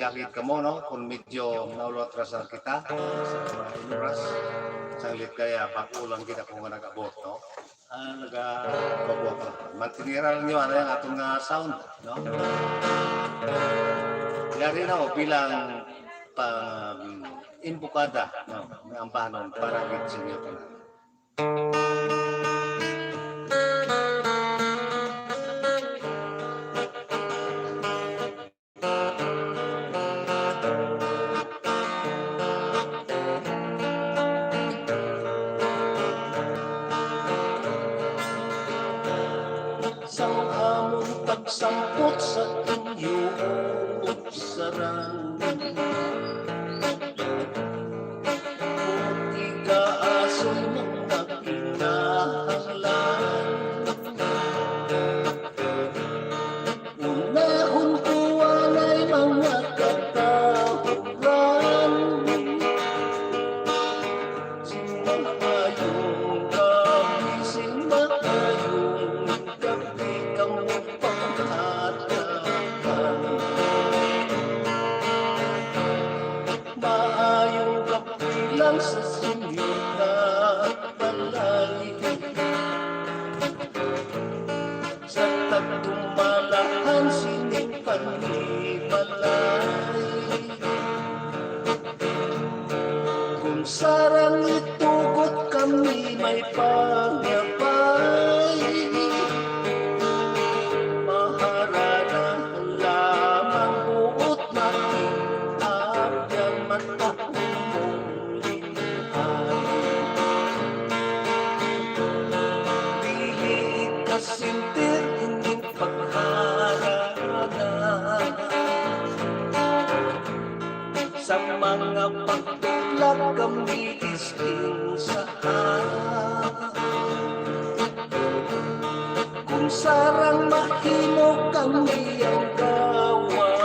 yakit ka mo, no? Kung medyo naulatrasan kita sa mga inuras, sanglit kaya bakulang kita kung nag-abot, no? Nag-abot ka. Mantiniran nyo, ano yung atong sound, no? Yari na, bilang imbukada, no? Ang panon para gitsin nyo ka na. Sampot sa inyong sarang Puti ka aso'y mga kinahanglan Unahon ko walay mga katahuran Simakayong gabi, simakayong gabi kang maayong kapilang sa sinita balay sa tagtumalahan sining panibalay kung sarang itugot kami may pangyapay Sintir ining pagharana sa mga pagtulak kami isking saan kung sarang mahimo kami ang gawa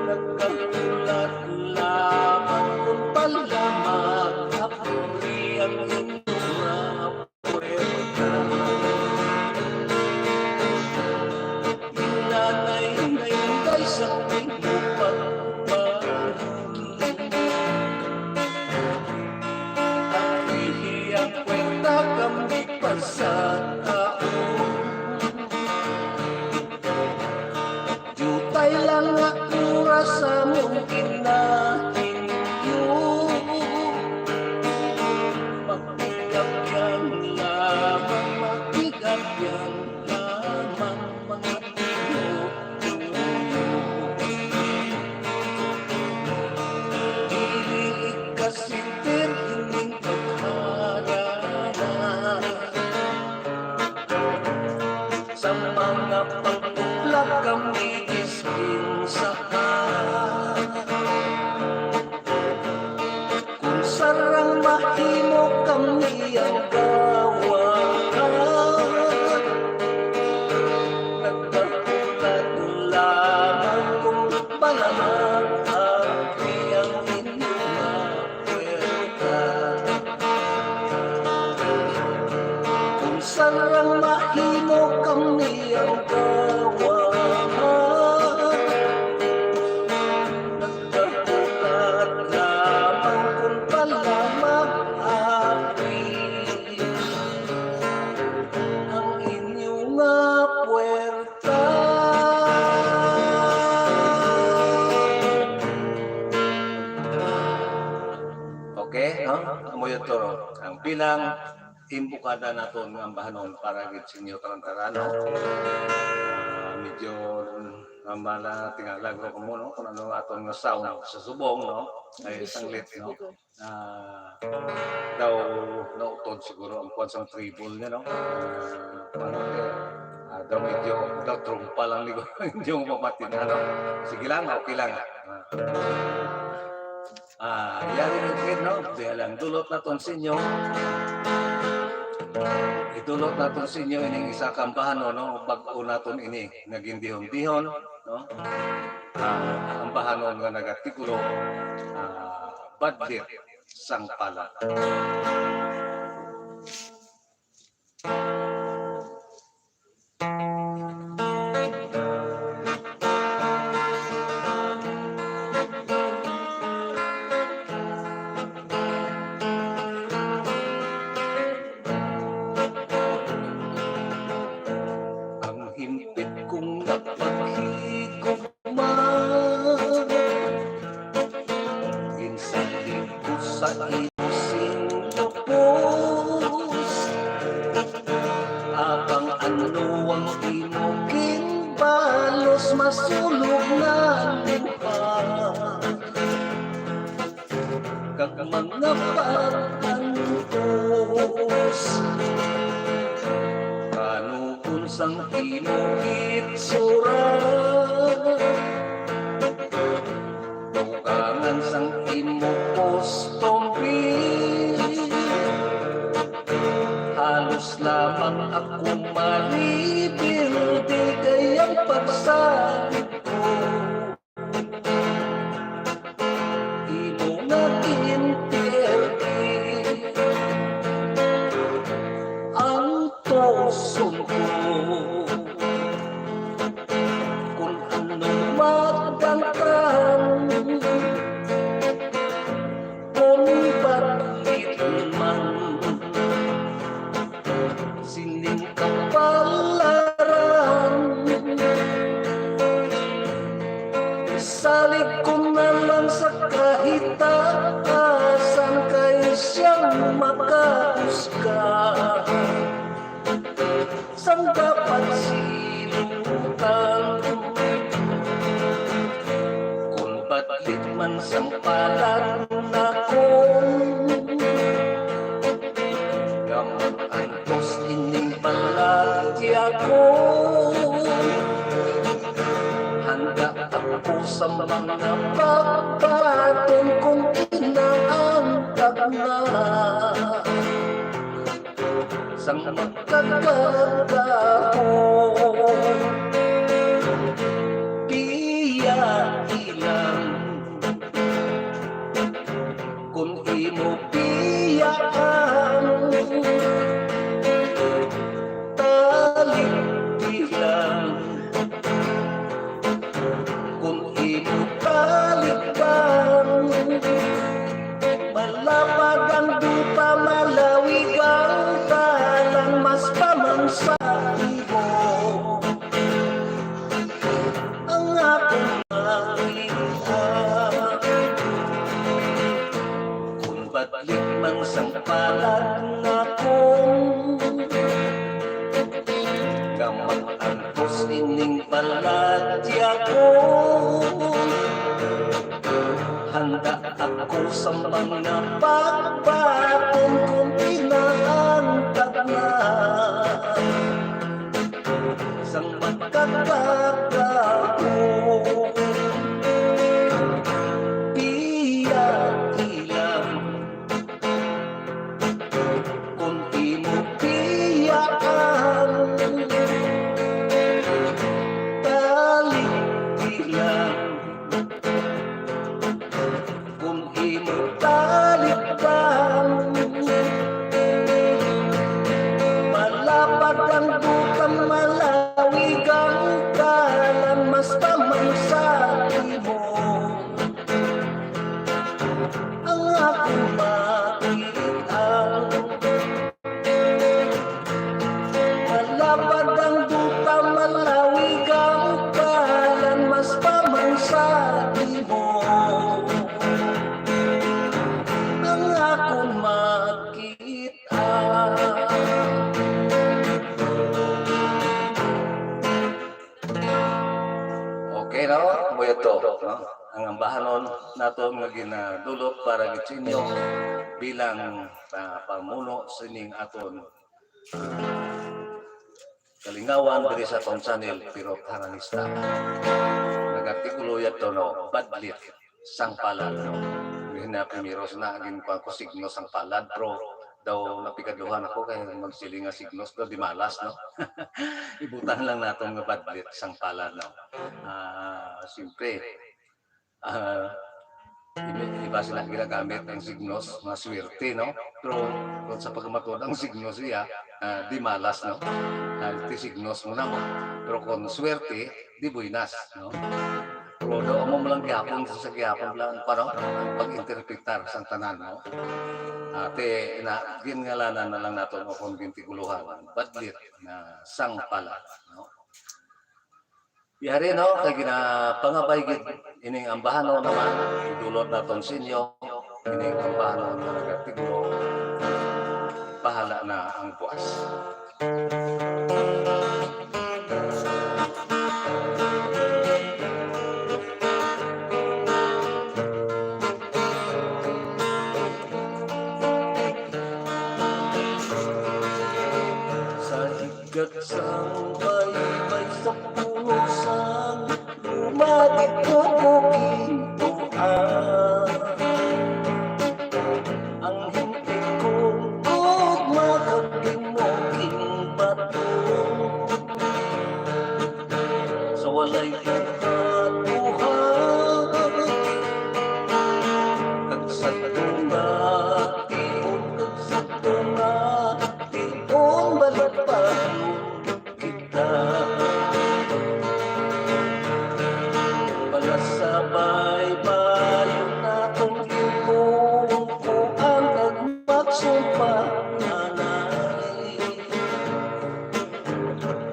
nagkagulat lamang kung palamang apuri ang sa tingin pagpahuli at hihiyang kwenta kami pa sa taon jutay lang ang oras sa mong kinahinyo magigabyan lamang magigabyan lamang mga kasintir ining pagharana sa mga pagtuklak kami isking saan kung sarang mahimo kami ang gawa nagkagulat lamang kung malamang sarang mahimo kami ang gawa nagkagulat lamang kung palamang api ang inyong puwerta okay, no? Amoy ito, ang bilang imbukada naton ng bahanon para gid sinyo tarantarano medyo mala tingalag ko mo no kung ano atong sound sa subong no ay sanglit no daw nautod siguro ang konsang treble niya no daw medyo daw trumpa lang ligo hindi mo mapatin ano sige lang okay lang yari no bilang dulot naton sinyo idulot naton sa inyo ining isa kampahanon no bag-o naton ini naging dihon-dihon no ang bahanon nga nagatikulo badlit sangpala Diyos masulog na limpa kag mga pag-antos kanukon sang inukit surat tugangan sang imukos tombi halos lamang ako maribil di kayang pagsalit ko imo nga interdi ang toson ko kung anong magdantan kung bakit man sining kapalaran salig ko na lang sa kahitaasan kayo siyang makahusga saan dapat sinutan kung batlit man sampalan akong gamot antos ining palatya ko handa ako sa mga pagbaton kung inaantag na sang magkagagahon piya ilang kung imo piyaan talik ilang kung imo talikan malapad ang duta malawig ang talan mas pamang sa imo ang akong makita kung batlik man sang palan akong gamang antos ining palatya ko handa ako sa mga pagbaton kung inaantag na sang magkagagahon piya ilang kung imo piyaan talik ilang kung imo talikan malapad ang dutang malawig ang talan mas pamang sa imo ang akong makita malapad ang dutang malawig ang talan mas pamang sa imo ang akong makita. Okay no? Mo ito, no? Ang ambahanon nato nga ginadulot para gitsinyo bilang pamuno sining aton kalingawan diri sa Tonsanil pero Haranista. Nagatikulo yato no, badlit sang palad no. Na pimiros na aging ko signos ang palad pero daw napigaduhan ako kaya magsiling nga signos daw di malas no. Ibutan lang naton nga badlit sang palad no. Siyempre iba sila ginagamit ng signos nga swerte no. Pero kung sa pagmatod ang signos siya di malas no. Ti signos mo na mo. Pero kung swerte di buinas no. Pero doon mo lang gihapon sa gihapon lang para pag-interpretar sa tanan no. Ate na ginngalanan na lang nato o kung gintiguluhan badlit na sang pala no. Yari no kay ginapangabay gid ining ambahanon naman idulot naton sinyo ining ambahanon na nagatigulo bahala na ang buwas. bakit tutukin ko ang hindi kong tugma kapimuking bato sa walay katuhan kag sa tunga tiyon kag sa tunga tiyon balik pa kita pala sabay bayo natong ibong kuang kag magsumpa anay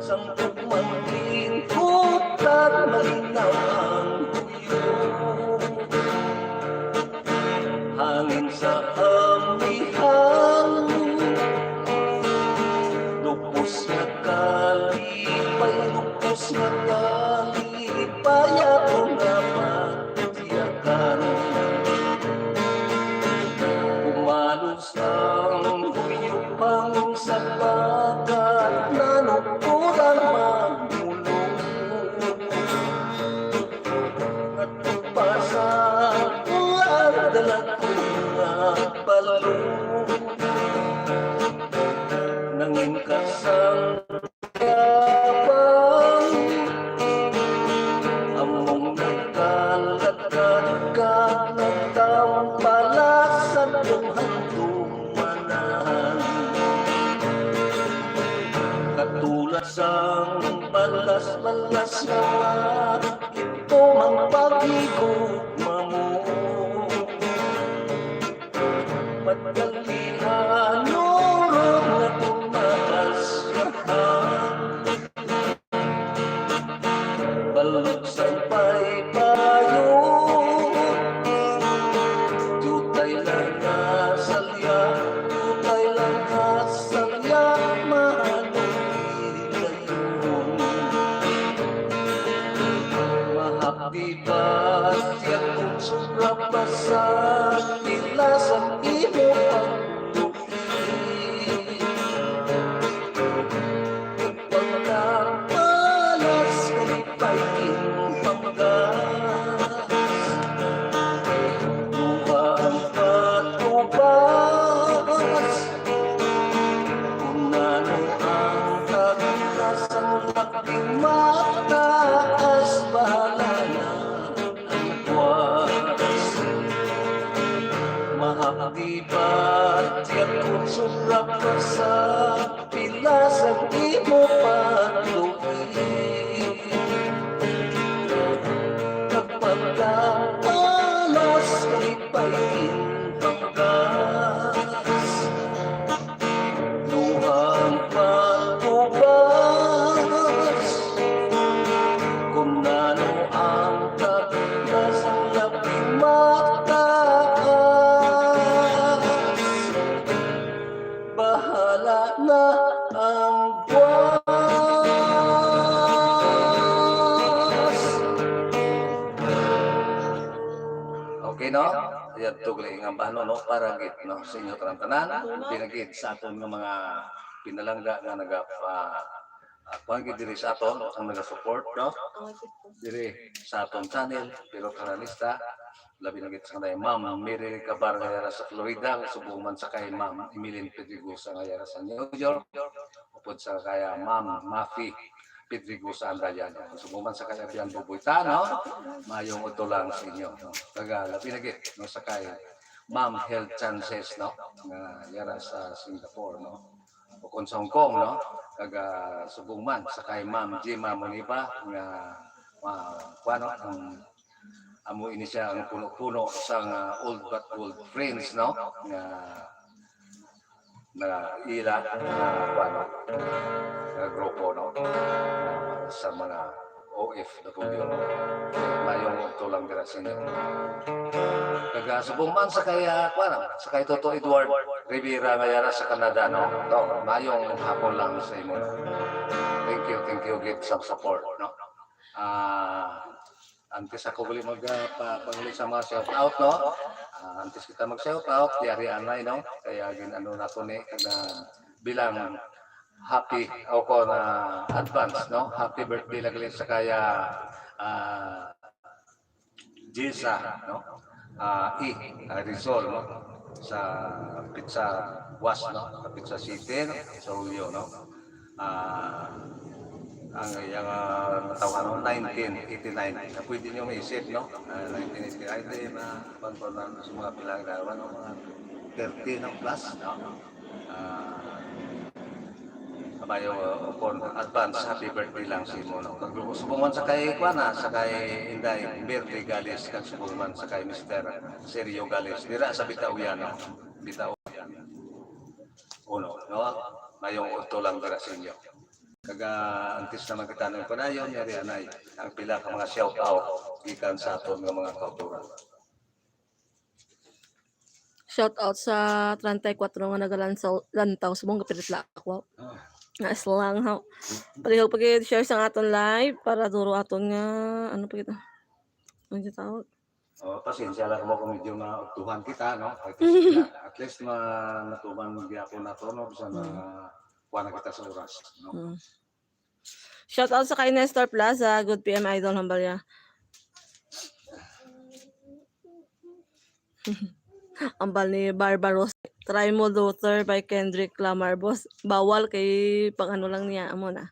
sang pagmangkin kutat malinaw ang tuyong hangin sa amihan lupos nga kalipay lupos nga kalipay ako nga matiyakan umalos ang huyupang sa bagat nanukulang magulong at pagpasang ulan dalag ko nga balong nangin kasang kapang among nagkalagad ka nagtampalasan ng handumanan katulad sang balas-balas nga ito mang pagigugma mo madalihan nurong nga tumakas balog sampay payo jutay lang nasalya jutay lang nasalya mahalong mahapdi ba siya kung sobra pa sa tila sa imo pagkapalas kalipayin panggas luha ang patubas kung ano ang tagnas ang laking mataas bahala na ang buwas mahapdi ba tiyak kung sobra pa sa pilas ang imo pagluin kapag alas kalipayin panggas luhang patubas kung ano ang tagnas ang laking mataas bahala na ang buwas. Okay no? Yan tugli nga bahno no para gid no sa inyo tanan pinagid sa aton nga mga pinalangga nga naga pagid diri sa aton ang naga-support no diri sa aton channel pero kanalista labi na gid sa kanay Ma'am Mary Cabar nga sa Florida subong man sa kay Ma'am Emilyn Pedregosa nga yara sa New York upod sa kaya Ma'am Mafi Pedregosa Andayan subong man sa kay Bian Boboita no mayong udto lang sa inyo no taga labi na gid no sa kay Ma'am Health Chances no nga yara sa Singapore no o kon sa Hong Kong no taga subong man sa kay Ma'am Jima Moniba nga kuano ang amo ini siya ang puno-puno sa old but old friends no na ila na kuano na grupo no sa mga OFW no mayong tulang dira sa inyo taga subong man sa kaya kuano sa kay Toto Edward Rivera nga yara sa Canada no mayong hapon lang sa imo no? Thank you gid sa support no antes ako gali magpanguli sa mga shout out no antes kita mag shout out diari anay no kaya gin ano na to ni kada bilang happy ako na advance no happy birthday lagali sa kaya Jessa, no? Rizal, no? Sa Pizza Was, no? Sa Pizza City, no? Sa Julio, no? Ang iyang natawa, no? 1989. Na pwede nyo maisip, no? 1989, pagpanan sa mga pinagdarawan, no? Mga 30 ng plus. no? Mayo upon advance happy birthday lang si mo no. Kag subuman sa kay Kuana sa kay Inday birthday galis kag subuman sa kay Mr. Sergio Galis dira sa Bitaw-yan no. Bitaw-yan. Uno no. Mayong uto lang dira sa inyo. Kaga antes naman kita nang panayon yari anay ang pila ka mga shout out gikan sa aton nga mga kauturan. Shout out sa 34 nga nagalantaw sa mong kapilit ako. Nas lang ha. Palihog pag-share sa aton live para duro aton nga ano pa kita. Ano yung tawag? Pasensya lang mo kung medyo maugtuhan kita, no? At least natuman mo ako na to, no? Bisa na kuha na kita sa oras, no? Shout out sa kay Nestor Plaza, Good PM Idol Hambalya. Ambal ni Barbaros. Try mo Luther by Kendrick Lamar, boss. Bawal kay pang ano lang niya amo na.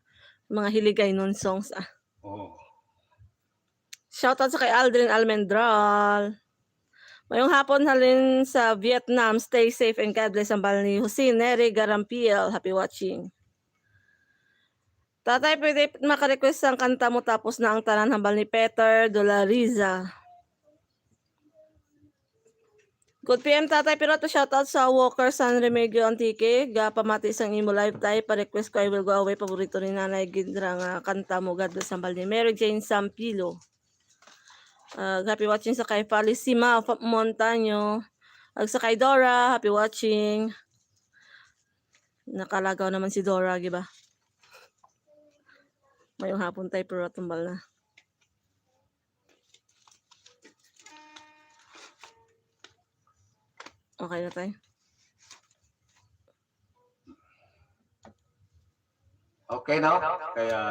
Mga hiligay nun songs ah. Oo. Shoutout sa kay Aldrin Almendral. Mayong hapon halin sa Vietnam. Stay safe and God bless ang bal ni Jose Neri Garampiel. Happy watching. Tatay, pwede makarequest ang kanta mo tapos na ang tanan hambal ni Peter Dolariza. Good PM tatay, pero to shoutout sa Walker San Remedio Antique. Pamati isang imo live tayo. Pa-request ko I Will Go Away. Paborito ni Nanay Gindra nga kanta mo. God bless ang bal ni Mary Jane Sampilo. Happy watching sa kay Felicima Montaño. Sa kay Dora, happy watching. Nakalagaw naman si Dora, giba? Mayong hapon tayo pero tumbal na. Okay na tayo. Okay, no? Kaya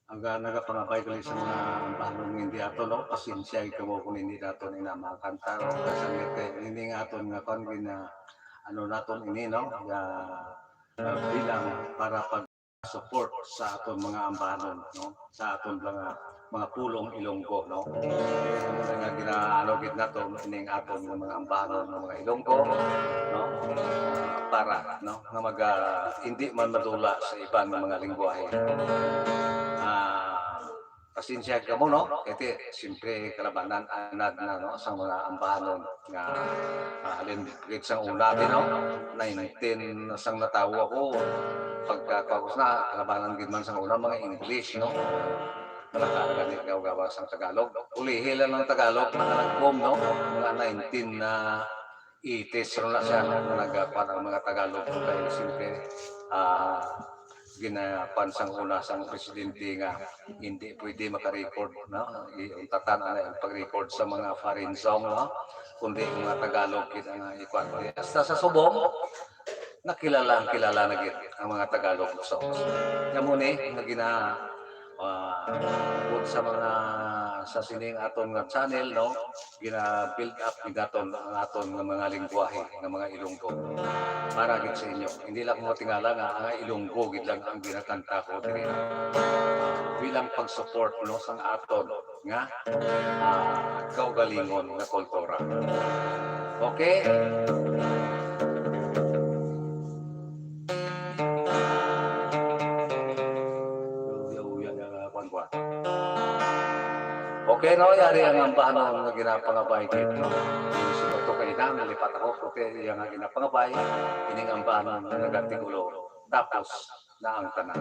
hanggang nagapangabay ko sa mga bahalong hindi ato, no? Pasensya ikaw kung hindi nato ni na makanta, no? Kasi hindi nga ato nga kon gina ano naton ini, no? Bilang para pag-support sa aton mga ambanon, no? Sa aton mga pulong Ilonggo, no? Nga ginaano gid nato ining aton nga mga ambanon ng mga Ilonggo, no? Para no nga hindi man madula sa ibang mga lingwahe. Pasensya ka mo, no? Kasi siyempre kalabanan anad na, no? Sa mga ambanon nga alin sa una din, no? 19 sang natawo ako pagkakapos na kalabanan gid man sa una mga English, no? Nakakaganit nga gawas ang Tagalog. Ulihilan ng Tagalog, manalagpom, no? Mga 19 na 80s ron na siya, no? Nagapan ang mga Tagalog dahil siyempre ginapansang una sang presidente nga hindi pwede makarecord, no? Iuntatan na ang pag-record sa mga foreign song, no? Kundi mga Tagalog kita nga ikuan. Hasta sa subong nakilala na gid ang mga Tagalog songs. Yamuni nga sa sining aton nga channel, no? Gina-build up ni daton ang aton nga mga lingwahe nga mga Ilonggo. Para gid sa inyo. Hindi lang mo tingala nga ang Ilonggo gid lang ang ginakanta ko diri. Bilang pag-support, no, sang aton nga kaugalingon nga kultura. Okay? Okay, no, yari ang ambahan nga ginapangabay dito, no? Sino to kay na, nalipat ako, okay, yung nga ginapangabay, ining ambahan nga nagatigulo, tapos na ang tanan.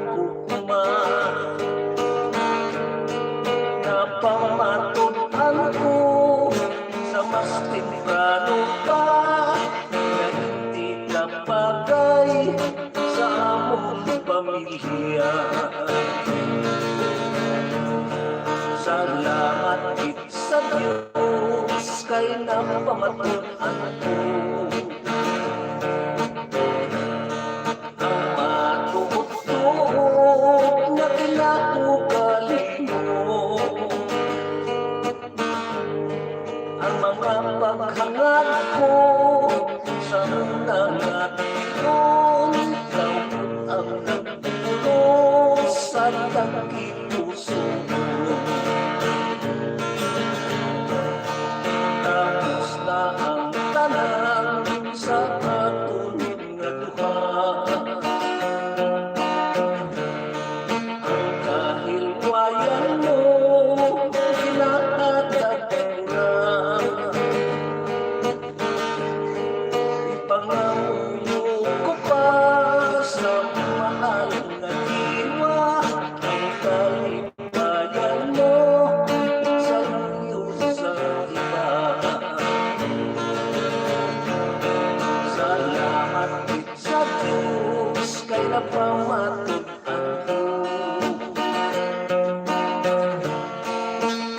gugma na pamatutan ko sa mas temprano pa na hindi ka bagay sa among pamilya. Salamat gid sa Diyos kay napamatuan ko ang matuot-tuot na kinaugali mo, ang mga paghangat ko sa nangatilon, ang nagpulos sa tangkipuso mo. Tapos na ang tanan sa aton nga duha, ang kahilwayan mo kinatatag ko na, ipangamuyo ko pa sa mahal na diwa ang kalipayan mo sa iyo sa iba. Salamat gid sa Diyos kay napamatuan ko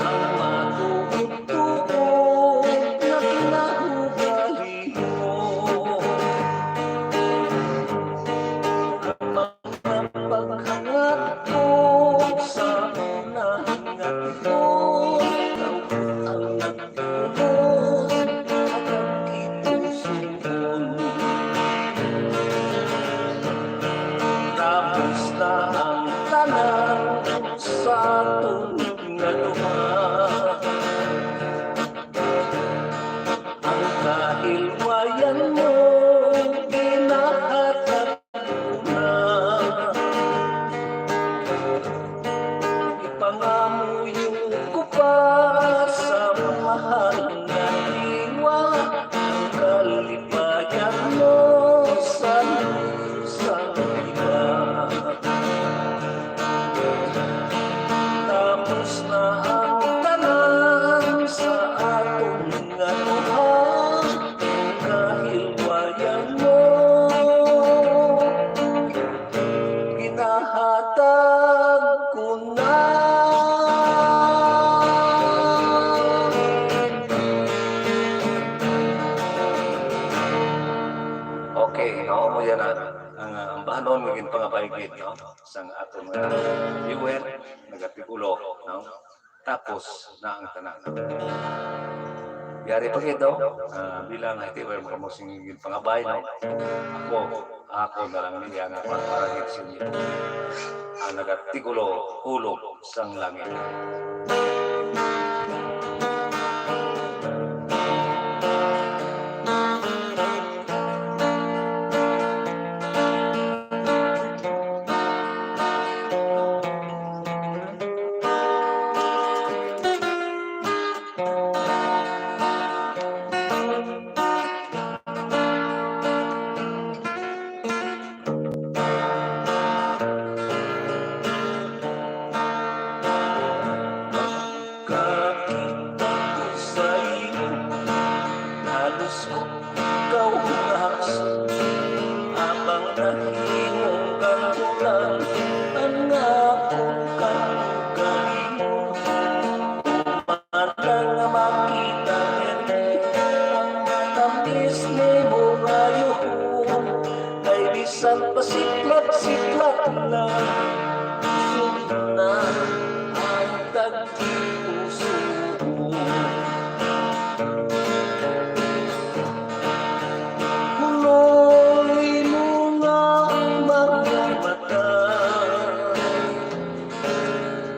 ang matuot-tuot na kinaugali mo, ang mga paghangat ko sa unahing atilon, ang nagpulos at nagkipusoon. Tapos na ang tanan sa aton nga duha, ang kahilwayan mo ginahatag ko na, ipangamuyo ko pa sa mahal na diwa ang kalipayan mo sa iyo sa iba. Tapos na ang tanan sa aton nga duha, kahilwayan mo ginahatag ko na. Okay, no, mo yan ang bahanon maging pangabaygid, no, sang aton nga viewer nagatigulo, no, tapos na ang tanan. Yari pa gid, bilang itiwer mo singigin pangabay, no, ako na lang niya nga para gid sa inyo ang nagatigulo hulog sang langit. Kakita ko sa iyo, halos ko ikaw nahakso, habang nahimong kagulan ang akong kalugali mo. Umatang nga makita ang matamis ni mo ngayon, kay bisan pasiklat-siklat lang, gusto na ang tagpuso mo. Huloy mo nga ang mga mata,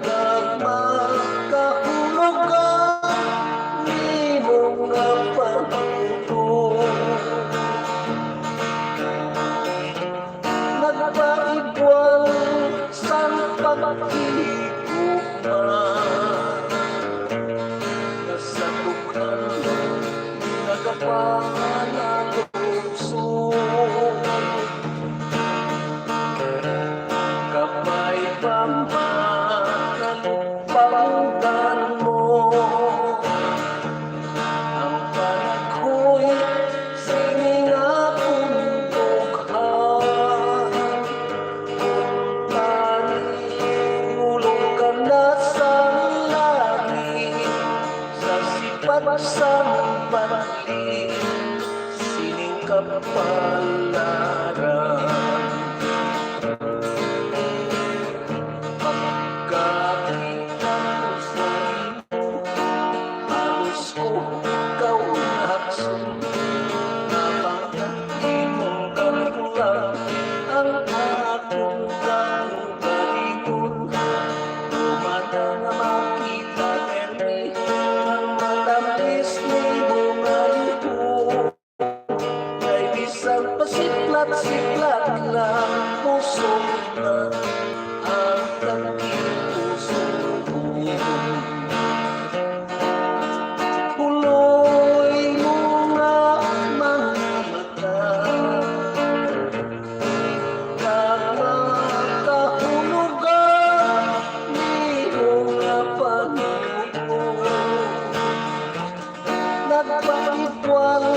magmakahulog ka, di mo nga pagputo. Nagpaibwal sa pag-iguma, nasabukan, nagapangan puso. pagsang balik, sining kapalaran. Pagkakita ko sa iyo, halos ko ikaw nahakson. Napangati mong kamulang ang akong kamugalingon. Umata na makita permi ang matamis ni bunga ito. Kay bisang pasiklat-siklat lang puso na ang tanging puso ko. Puloy mo nga mga mata, kakahulugan ni mga pagkuko. Nagpahitwang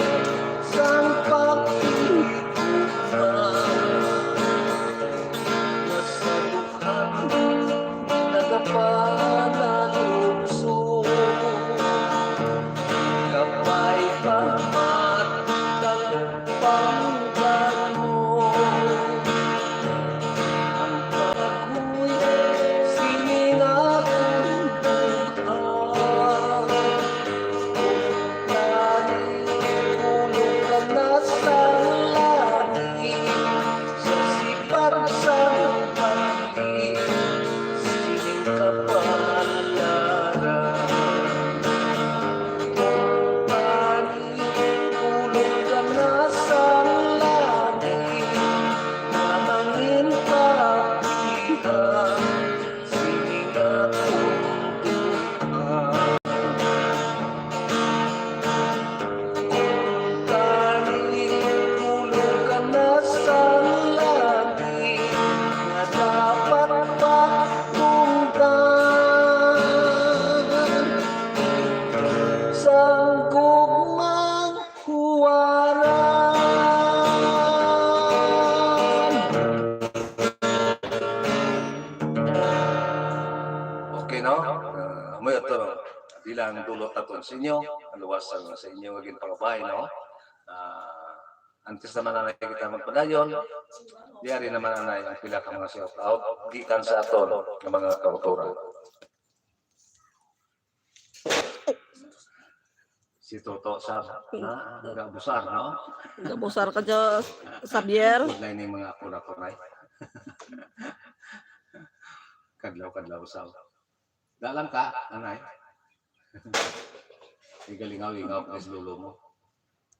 sang pag-iikutan, nasalukan, nagapanalukso. Kapay pamat panggan mo, ang pag-uwi sining akong buhay. Tulog ka na sa langit, sa sipag sa pag-ibig, sining kapalaran. Tulog ka na sa langit, mamangin pagihan, sining akong buhay. Tulog ka na sa langit, na dapat pakunggan sang gugmang huwaran. Okay, no? Amoy ito, no? Bilang dulot aton sa inyo, aluwasan sa inyo maging pangabay, no? Antes naman na kita magpadayon, diyari naman na ang pila ka mga shout-out, gikan sa aton ng mga kauturan. Si Toto Sab, na nagabusar, no? Gabusar ka dyan, Xavier. Huwag na yung mga kunay. Kadlaw-kadlaw sa dalang ka, anay. Igalingaw-lingaw pa sa lulo mo.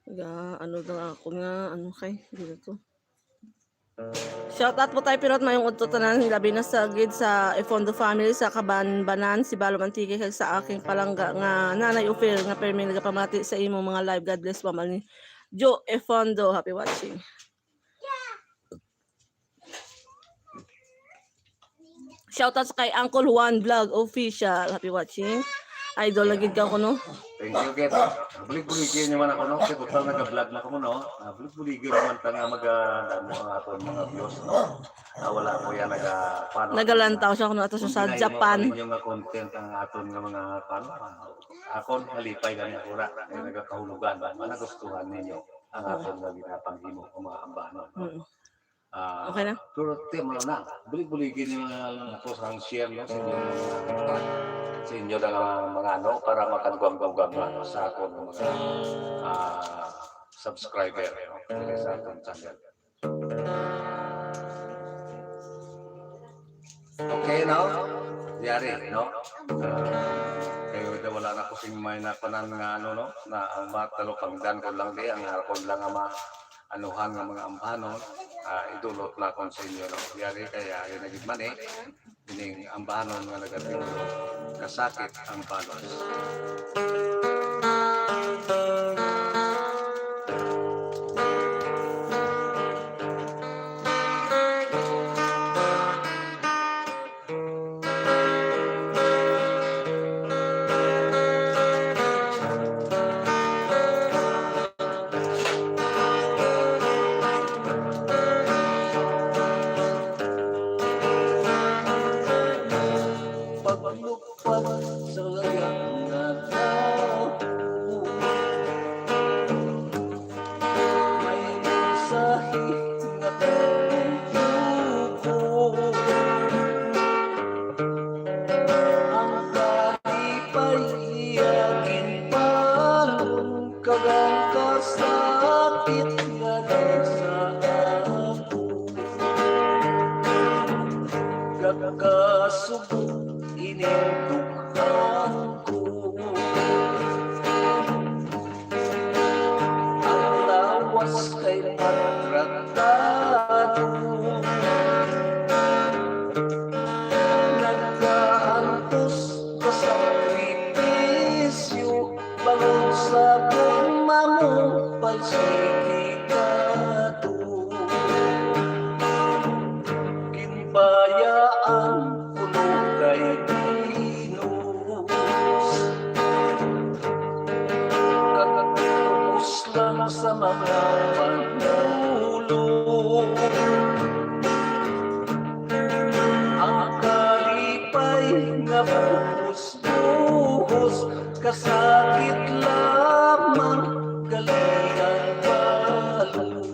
Ano na ako nga, ano kay, dito to. Shoutout po tayo pirot mayong udto tanan labi na sa gid sa Efondo family sa Kabanbanan si Balo Mantique kag sa aking palangga nga nanay Ufil nga permi nagapamati sa imo mga live. God bless Mama ni Joe Efondo. Happy watching. Shoutout sa kay Uncle Juan Vlog Official. Happy watching. Idol na gid ka ko no. Thank you, Get. Bulig-buligin naman ako, no? Kasi total nag-vlog na ko, no? Bulig-buligin naman ta nga mag-damo ang aton mga views, no? Wala ko yan paano. Nagalantaw siya kuno ato sa Japan. Yung nga content ang aton nga mga paano. Akon malipay lang ako ra. Nagakahulugan ba? Managustuhan ninyo ang aton nga ginapanghimo o mga ambanon. Okay na? Pero tema na. Bulig-buligin yung ako sa share, no? Sa inyo lang mga ano para makagwam-gwam sa ako ng mga subscriber, no? Sa ating channel. Okay, no? Yari, no? Kayo na wala na kusing may napanan nga ano, no? Na ang matalokang dan ko lang di, ang harapon lang ang anuhan ng mga ambanon, idulot na akong sa inyo, no? Yari kaya yung nagigman ining ambanon nga nagatinulot, kasakit ang balos. Paglupad sa lagang na bayaan kuno kay Venus. Katapos lang sa mga panulong, ang kalipay nga buhos-buhos, kasakit lamang galian balus.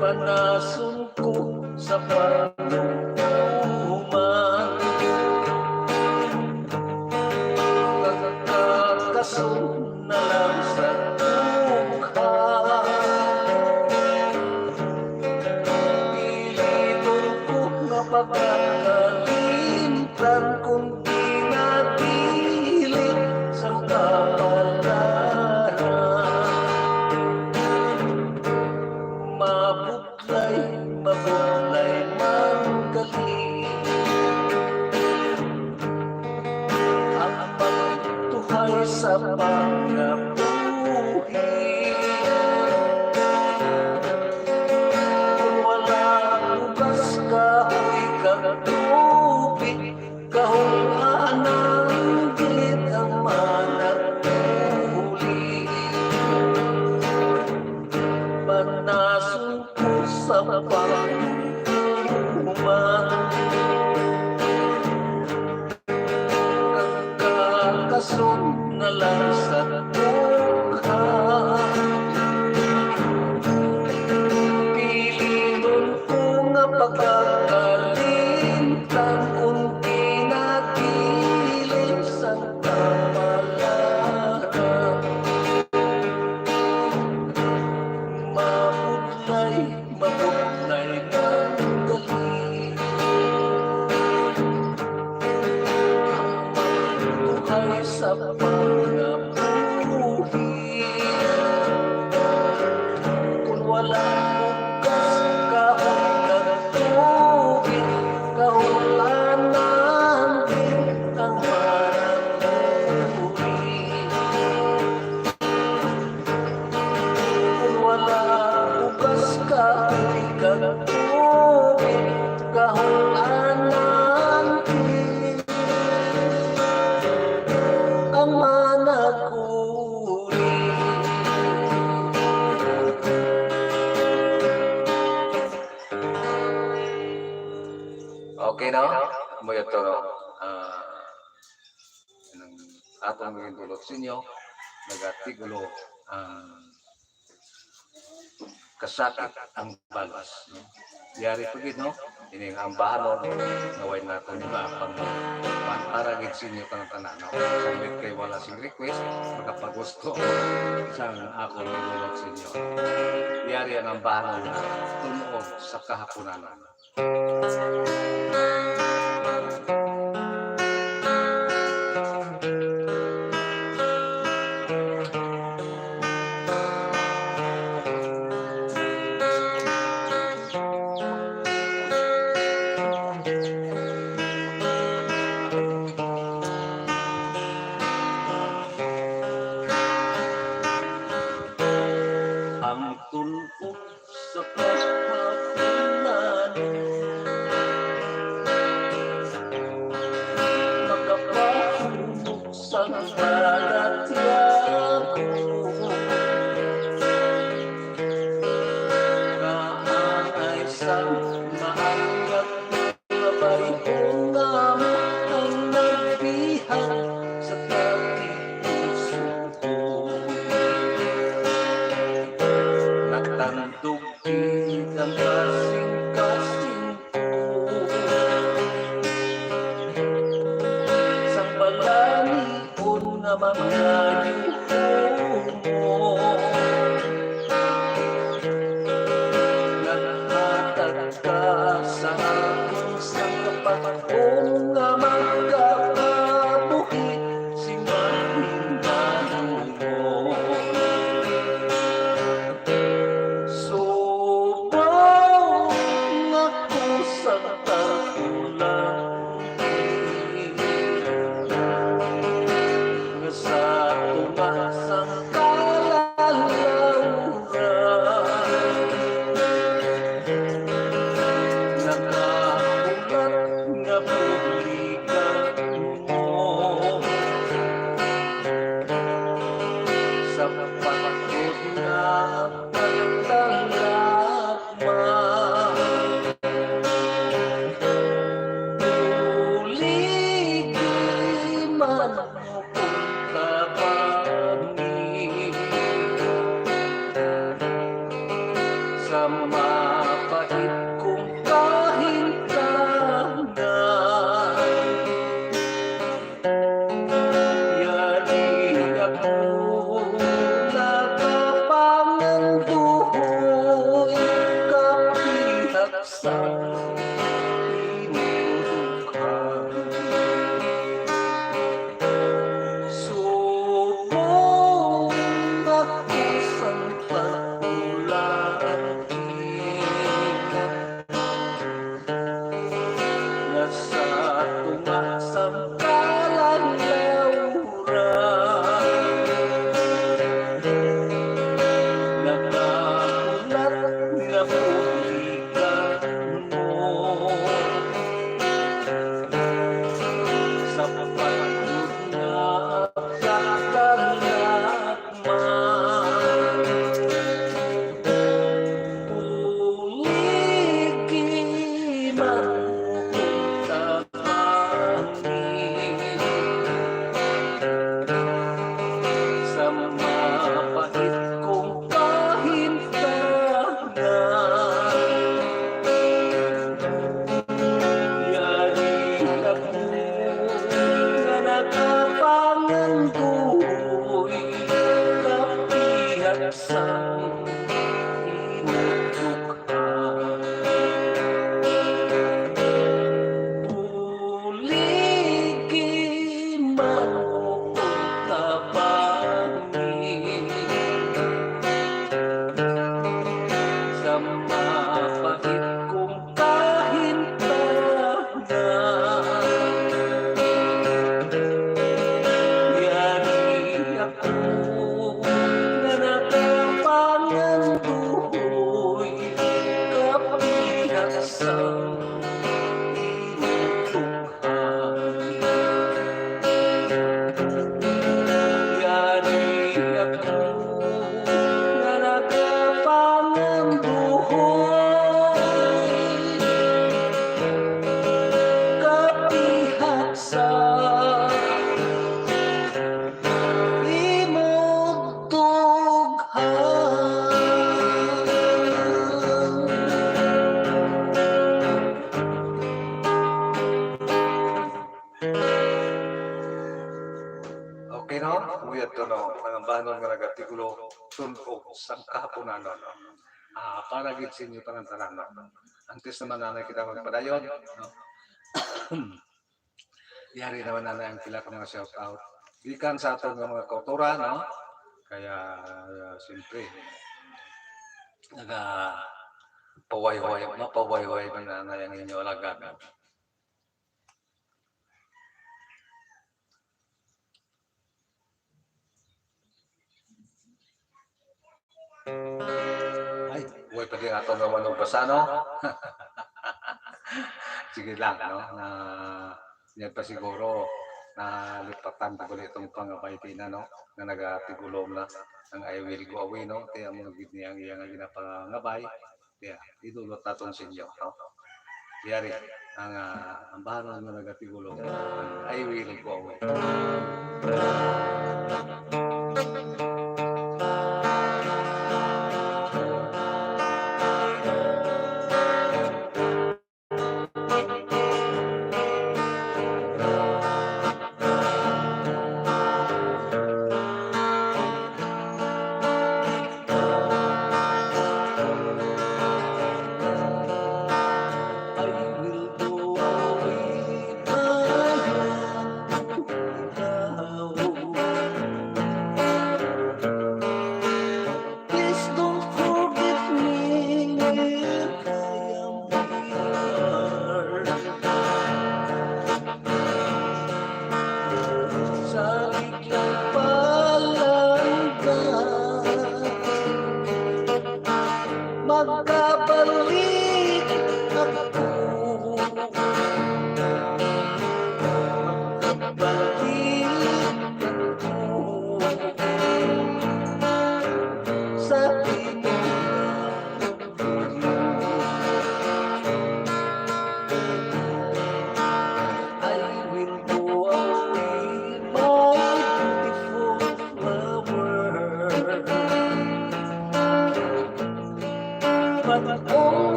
Panason ko sa panuman, kakakason na lang sa mukha. Piliton ko na pagkakalimtan kung di napilit sa kapalaran. Mabutlay manggaling ang pagtuhay sa pangabuhi. Kung wala bukas kahoy kang tubig, kahunganang gilid ang manatuli. Panason ko sa pagkuman, kakakason na lang sa mukha. Piliton ko nga pagkakalimtan kung di nakilig sa kapalaran. Mabutlay ang galing, buhay sa pangabuhi. Kung walang bukas kahoy kang tubig, kahulanan din ang manatuli. Kung walang bukas kahoy kang tubig, kahulanan din ang manatuli. Okay na? Mo ito ng atong mga dulot sa inyo, nagatigulo kasakit ang balas. No? Yari pagid, no? Ini ang bahanon, naway nato nila pang pantaragit sa inyo tanan-tanan. No? Sanglit kay wala sing request, magkapagusto isang ako nagulot sa inyo. Yari ang bahanon na tunuog sa kahapunanan. Ang tulog sa kahapunan, makapahulog sa balat yago. Kaanay sa maangat na bayong ngamo ang nagbihag sa tating puso ko. Natandugin ang kasing-kasing ko sa balanion nga magayuhon mo. Naghatag ka sa akong sangkapat nga magkakabuhi singaling mo. Subaw ako sa tagulang nga sa tumasang kalalauran. pahihaksang inudukhan. Subong ako santa't ulan na sa tumaksang kalangyawran. Nakakulat na publikan mo sa pagod na katalakman. Puligiman mo kung tabangin sa mapait kong kahintanan. Yari ako na nakapangan ko'y kapihaksang inudukhan. Puligiman mo kung tabangin sa mapait kong kahintanan. Yari ako na nakapangan ko'y kapihaksang inudukhan. Yari ako na nakapangan ko'y kapihaksang Okay no? Muyat to no, ang banon nga nagatigulo tunog sang kahaponan no. Para gid sa inyo tanan no. Antes naman nanay kita magpadayon no. Yari naman nanay ang pila ka mga shout out. Gikan sa aton nga mga kautora no. Kaya siyempre naga mapaway-way man nanay ang inyo alagad. Ay, huwag pa din ato nga manong basa, no? Sige lang, no? Yan pa siguro na lipatan ko itong pangabay na, no? Na nagatigulong na ang I will go away, no? Kaya mo nagid niya ang iyang ginapangabay. Kaya, idulot natin sa inyo, no? Yari, ang bahanan na nagatigulong, I will go away.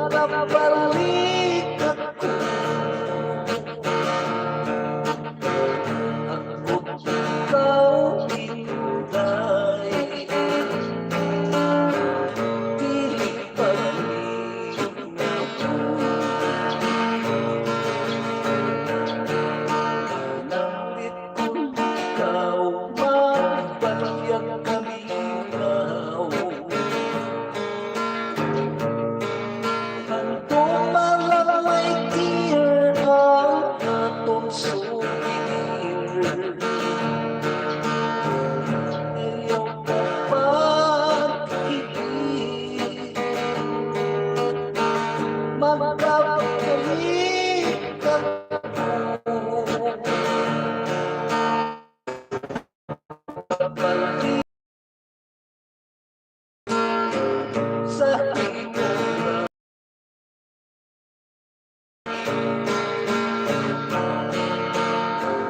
Magkabalik ako. Ako't ikaw hinday. Pilit pag-ibig ako. Langit kung ikaw magpaliyag kami ikaw. Hantong malamay tear ang atong souvenir. Ayaw ka pag-ibig. Magkabalik ako. Balik sa imo.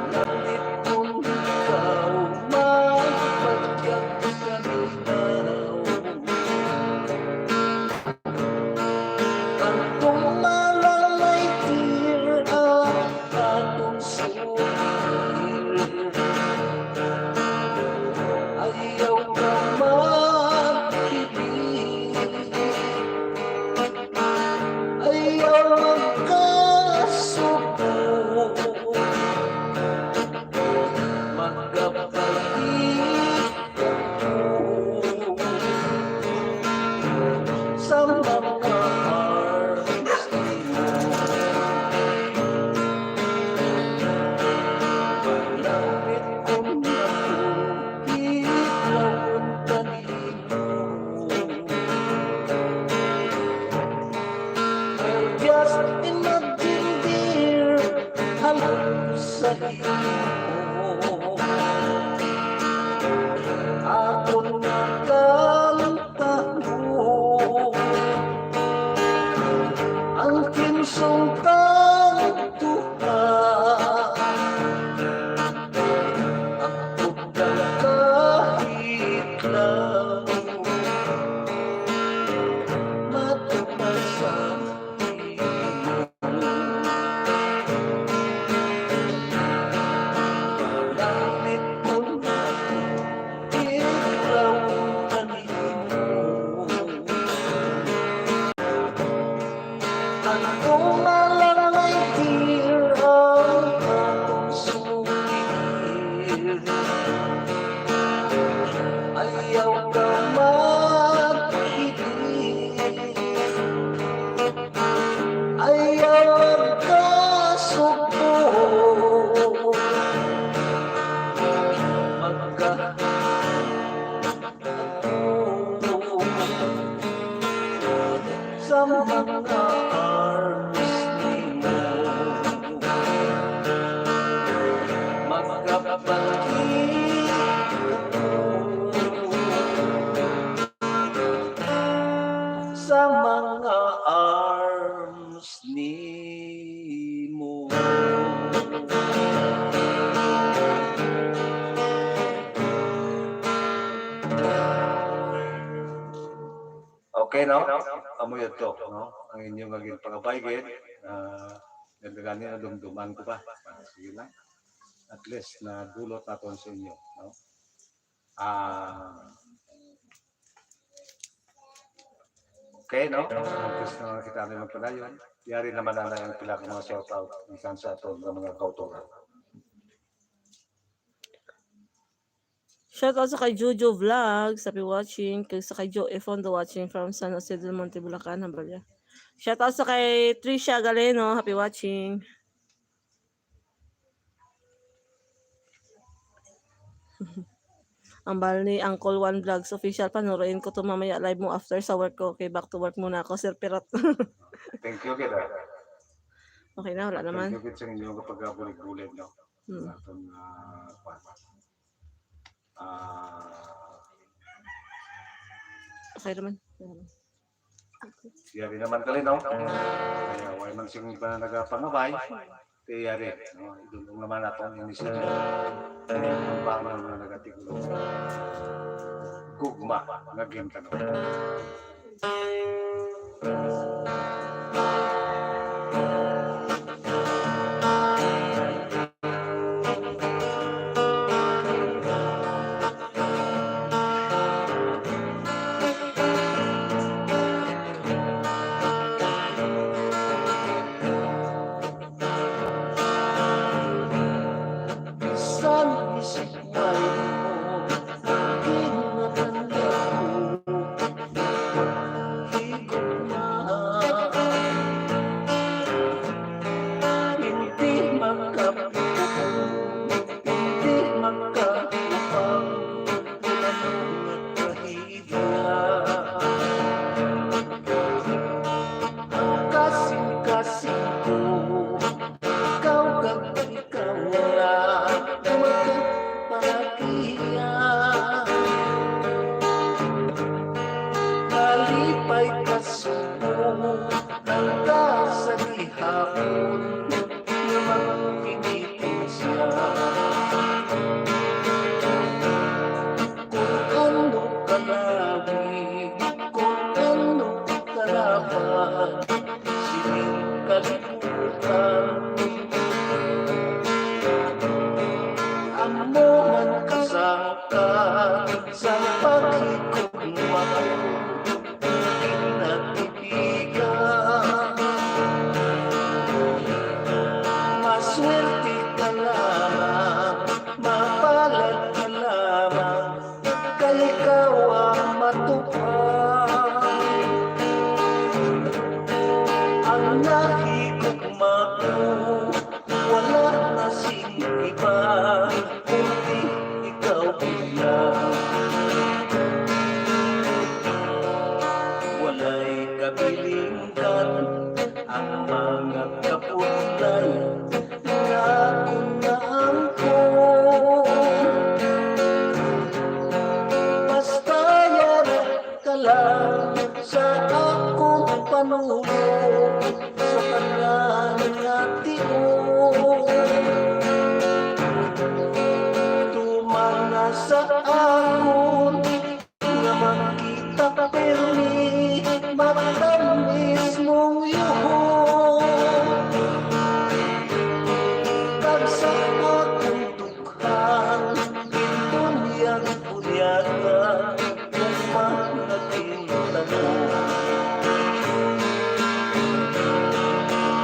Langit kung ikaw magpaliyag kami ikaw. Hantong malamay tear ang atong souvenir. Ayaw ka mag-ibig. Ayaw magkasuko. Magkabalik ako sa mga arms mo. Malapit kung ako, ikaw ang tanin mo. I'll just imagine dear, halos sa iyo. Ako nakalutang ang kinsong tangtuha. Ako kahit lang matumasan iyo. Malapit kung ako, ikaw ang tanin mo. Hantong malamay tear ang atong souvenir. Ayaw ka mag-ibig. Ayaw magkasuko. Magkasuko sa mga arms nimo. Magkabalik ako sa mga arms nimo. Okay, no? Amo yun to, no? Ang inyong maging pangabaygid. Ganda na dumduman ko pa. Sige lang. At least na dulot natin sa inyo, no? Okay, no? At least na kita rin magpadayon. Yari naman na yung pila ng mga shout-out minsan sa ito ng mga kauturan. Shoutout sa kay Jojo Vlogs, happy watching. Sa kay Joe Efondo watching from San Jose del Monte, Bulacan, Hambalya. Shoutout sa kay Trisha Galeno, happy watching. Ang bal ni Uncle One Vlogs official, panuruin ko to mamaya live mo after sa work ko. Okay, back to work muna ako, Sir Pirot. Thank you, kita. Okay na, wala naman. Thank you, kita sa inyo kapag bulig-bulig, no? Atong Okay naman. Yari naman kali, no? Kaya wala man siyang iba nagapangabay. Yari, no? Idulong naman atong inisip. Ang paman na nagatigulo. Gugma, naging tanong. kalibutan. Amo man kasangka sa paghigugma ko, kinatipigan. Maswerte ka lamang, mapalad ka lamang, kay ikaw ang matupad. Ang nahigugma ko, wala na sing iba, kundi ikaw lang. Walay kabilinggan ang mga kaputlay na unaan ko. Basta yan ka lang sa akong panulong, sa tanan nga tiyon. Tumana sa akon nga makita permi, matamis mong yuhon. Kag sa akong dughan, ginunyag-unyaga, kung managing tanong.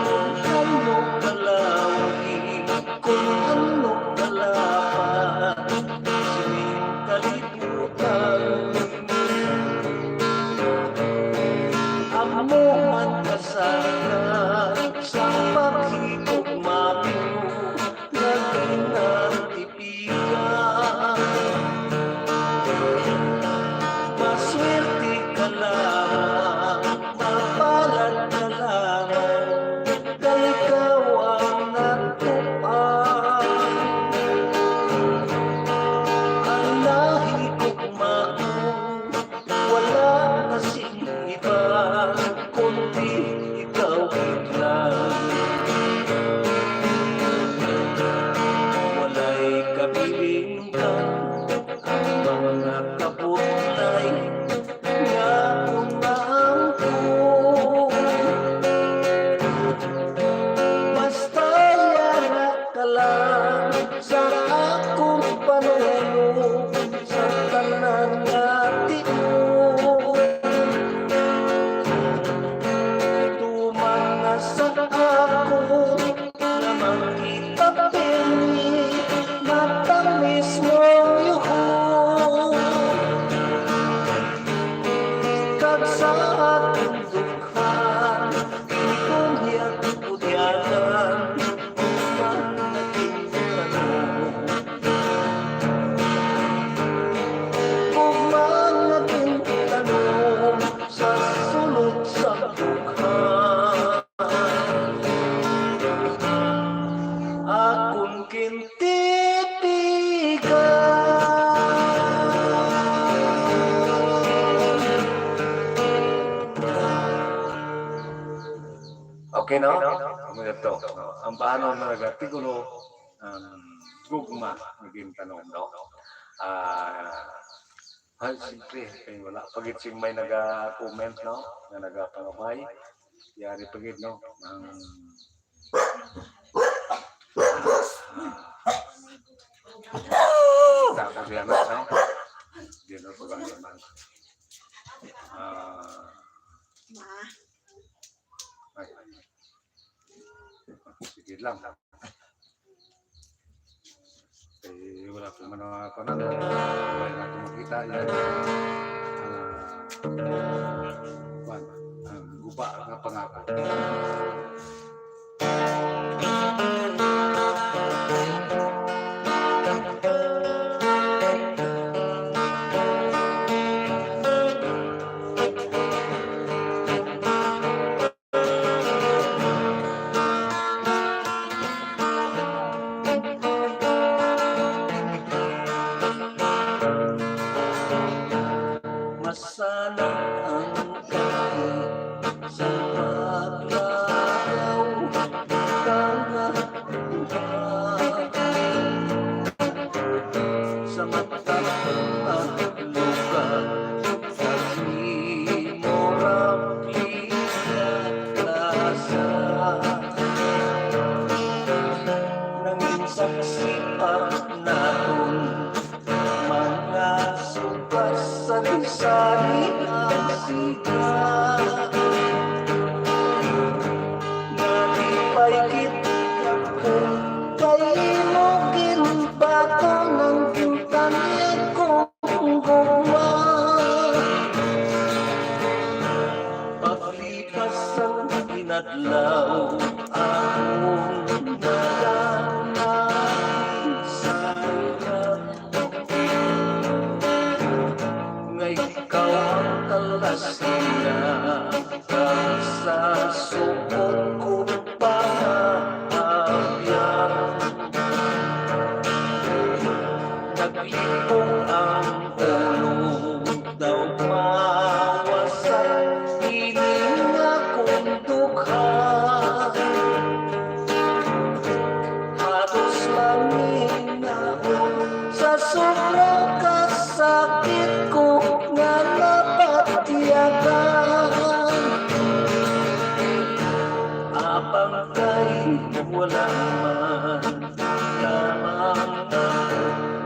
Kung ano kalawin, kung ano kalapat, sining kalibutan. Amo man kasana sa paghigugma ko, na kinatipigan. Maswerte ka lamang, mapalad ka lamang, kay ikaw ang natupad. Ang nahigugma ko, wala na sing iba, kundi ikaw lang. Walay kabilinggan ang mga kaputlay nga unaan ko. Basta yana ka lang sa akong panulong, sa tanan nga tiyon. Tumana sa akon na makita permi, matamis mong yuhon. Kag sa akong dughan, ginunyag-unyagan, kung managing tanong. Kung managing tanong sa sulod sa dughan, akong kintipigan. Okay, no? Ito. Ang paano na nagatigulo gugma naging tanong, no? Ay, siyempre, wala. Pagitsing may naga-comment, no? Na naga-pangabay. Yari pagit, no? Tapos yan, no? Hindi na pag-agaman. Sige lang. Eh, wala pa naman ako na. Wala na ako makita. Guba nga pangako. Masana ang kami sa paglalaan. inadlaw akong nalaman sa nga ikaw ang kalasina sa suot ko pahabyan. Naglipong ang ulo daw mawasak ining akong dugha. Halos langin ako sa sobrang kasakit ko nga napatiyagan. Abang kay wala man lamang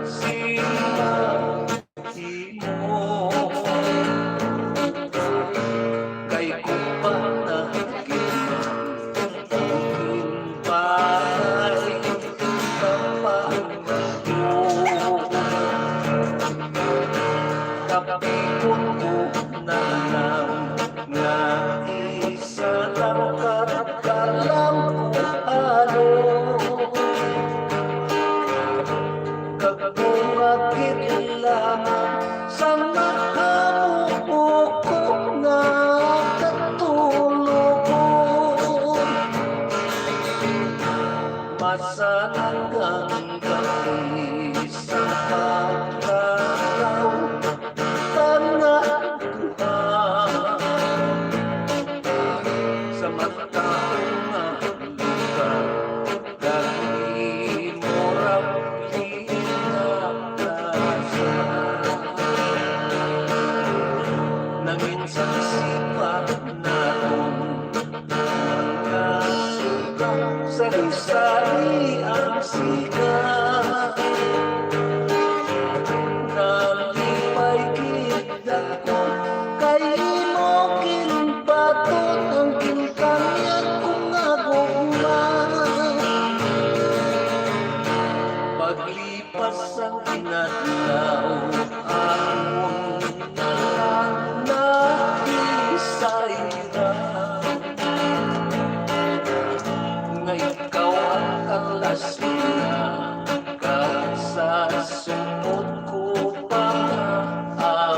simpati mo, kay kung panaginip ang bahay kapikon ko na lang nga isa lang katalam ko ano kagumagit lamang sa makamuko ko nga katulugon. Masanang ang gabi sa pagkakaw panaguhan sa matang nga lugar dahil mo ramli na plaza. Nanginsan sipat naton mga suga sari-sari ang sikat. Nalipay kita ko kay mo kinbaton ang kinkanyan kong agugman. Paglipas ang inadlaw akong naisayran nga ikaw ang kalasina sa sumot ko pahabyan.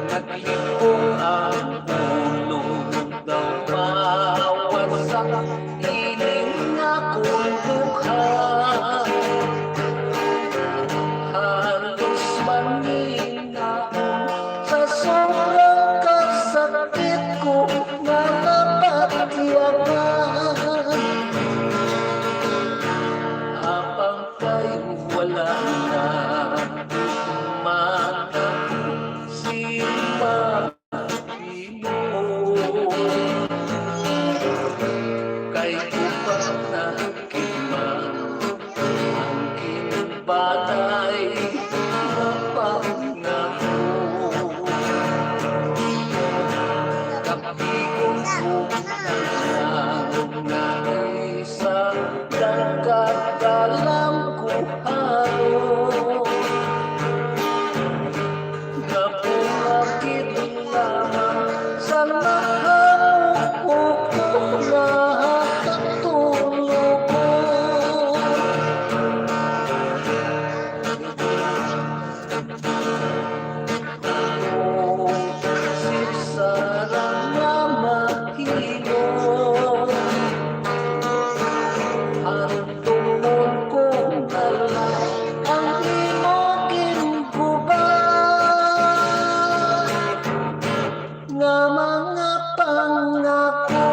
Naglipong ang ulo daw mawasak ining akong dugha. Halos manina sa sobrang kasakit ko nga napatiyagan. Habang kayo wala na manang simpati mo, kay upang nakikiman ang kinbanay na pangako. Kapikong ko na isang dalam ko ano napumakit lamang sa nakamuko ko nakatulog ko. Siksarang na mahilong ang tumon kong dala ang imogin ko ba nga mga pangako.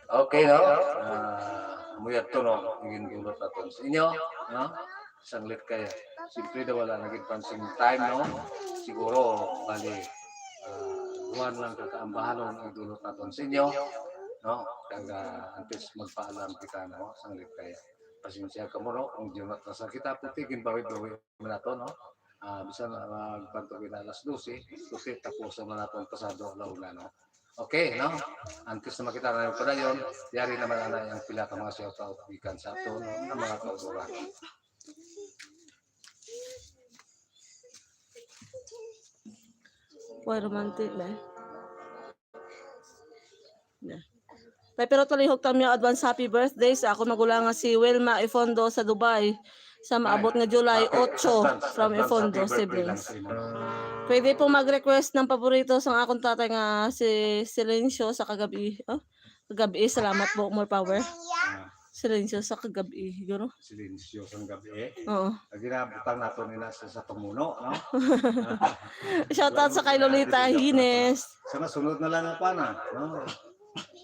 Okay, no? Muyat to, no? Hingin dulot natin sa inyo, no? Sanglit kayo. Siyempre daw wala naging pansing time, no? Siguro, bali, buwan lang kakaambahanon ang dulot natin sa inyo, no? Kaya antes magpaalam kita, no? Sanglit kayo. Pasensya ka mo, no? Kung di sa kita, putigin bawid-bawid mo na to, no? Bisa magpantugin na alas 12, kasi tapos naman natin pasado alauna, no? Okay, no? Antes na makita na yung padayon, yari naman na yung pila ka mga shoutout ikan sa ato no, ng mga kauturan. Why romantic ba? Yeah. Tay pero talihog kami advance happy birthday sa ako magulang nga si Wilma Ifondo sa Dubai sa maabot nga July 8 from Ifondo siblings. Pwede po mag-request ng paborito sa akong tatay nga si Silencio sa kagabi. Oh, kagabi, salamat po, more power. Silencio sa kagabi, guro. Silencio sa gabi. Oo. Ginabutang nato nila sa tumuno, no? Shoutout sa kay Lolita Hines. Sa masunod na lang ang pana, no?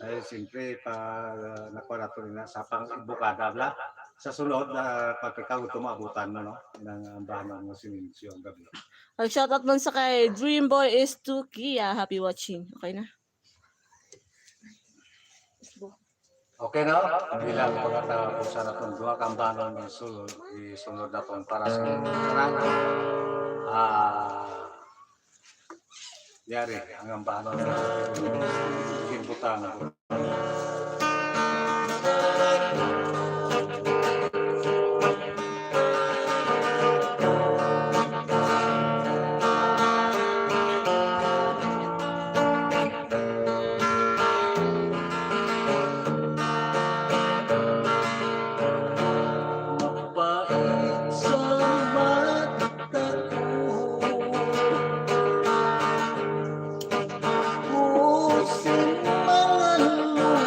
Ay, siyempre, pag nakuha nato nila sa pang-ibukada, bla, sa sunod na pagkakaw tumabutan mo, no? Ng bahanan ng Silencio ang gabi. Shoutout man sa kay Dreamboy is to Kia. Happy watching. Okay na. Okay na? Bilang pagkatapusan na itong duha kambanon ng isunod na itong para sa karang. Yari, ang ambanon ng himputan. Mapait sa mata ko, pusin mga luha,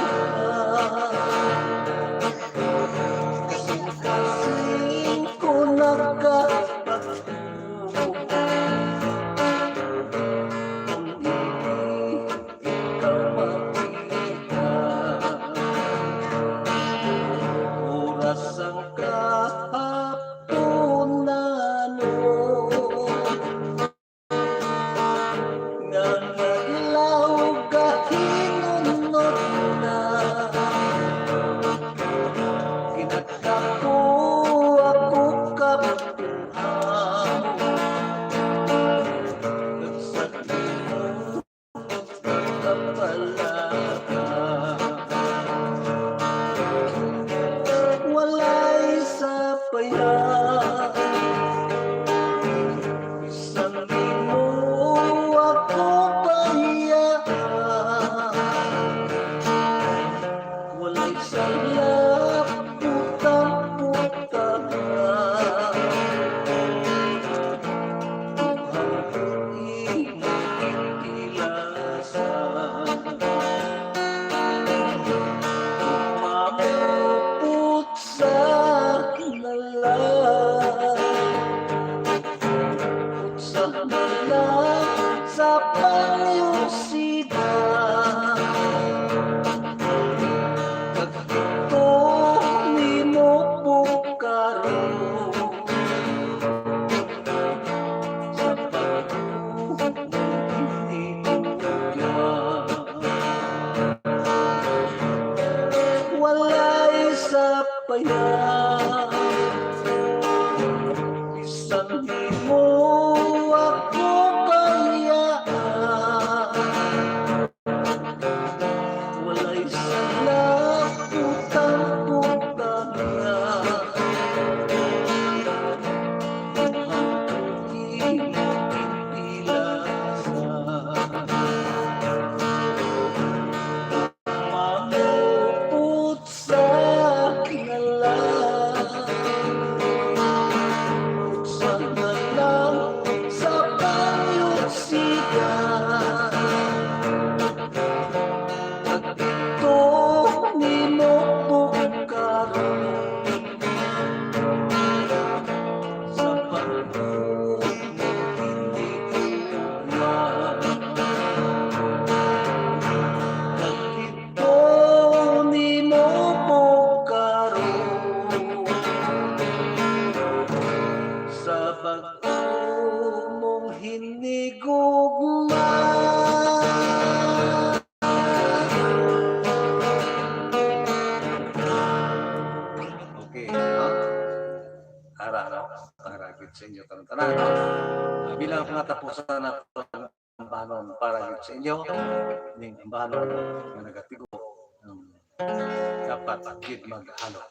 kasing-kasing ko nagkapagpo, kung hindi ikaw makita, oras ang kahaponano nga naglaw kahinunod na kinagkapo ako kapuhaw nagsakit mo kapalaga walay sapaya isang limo ako pahiyaan walay sayap putang-putang hanggang ikilasan mamuput sa nalang sa panyusida kag ito nimo bukaro sa pagkukuha walay sapaya isang limo ako pahiyaan walay salak putang-putang hanggang ikilasan mamuput sa nalang sa nalang sa panyusida at ito nimo bukaro sa pagkukuha at ito nimo bukaro sa bago mong hinigugma. Okay, no? Ara, no? Haragit sa inyo tanan-tanan. Bilang pangatapusan na ambanon para sa inyo ning ambanon nga nagatigo dapat gid maghalo.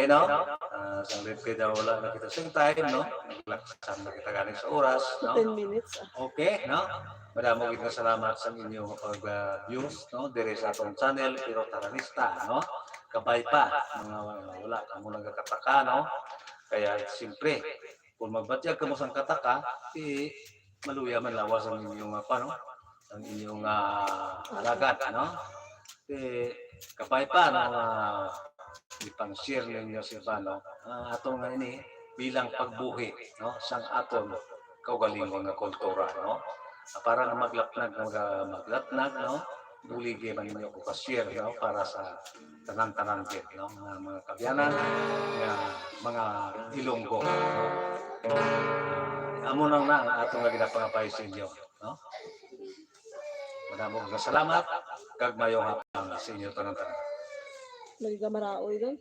Okay, no? Sang siyempre daw wala na kita sa time, no? Naglaksan na kita galing sa oras, no? 10 minutes. Okay, no? Madamo gid na salamat sa inyong pag-views, no? Dire sa atong channel, pero taranista, no? Kabay pa, mga wala ka mo nagkataka, no? Kaya siyempre, kung magbatyag ka mo sa kataka, maluya man lawas ang inyong no? Ang inyong alagad, no? Kabay pa, no? Ipang-share ninyo si Pano. Atong ini bilang pagbuhi, no? Sang aton kaugalingon nga kultura, no? Para na maglatnag, no? Bulige man ninyo ko ka-share, no? Para sa tanan-tanan git, no? Mga kabyanan, mga Ilonggo, no? Amo nang na atong nga ginapangapay sa inyo, no? Maraming salamat kag mayong hapon sa inyo tanan-tanan. Lagi ka maraoy doon.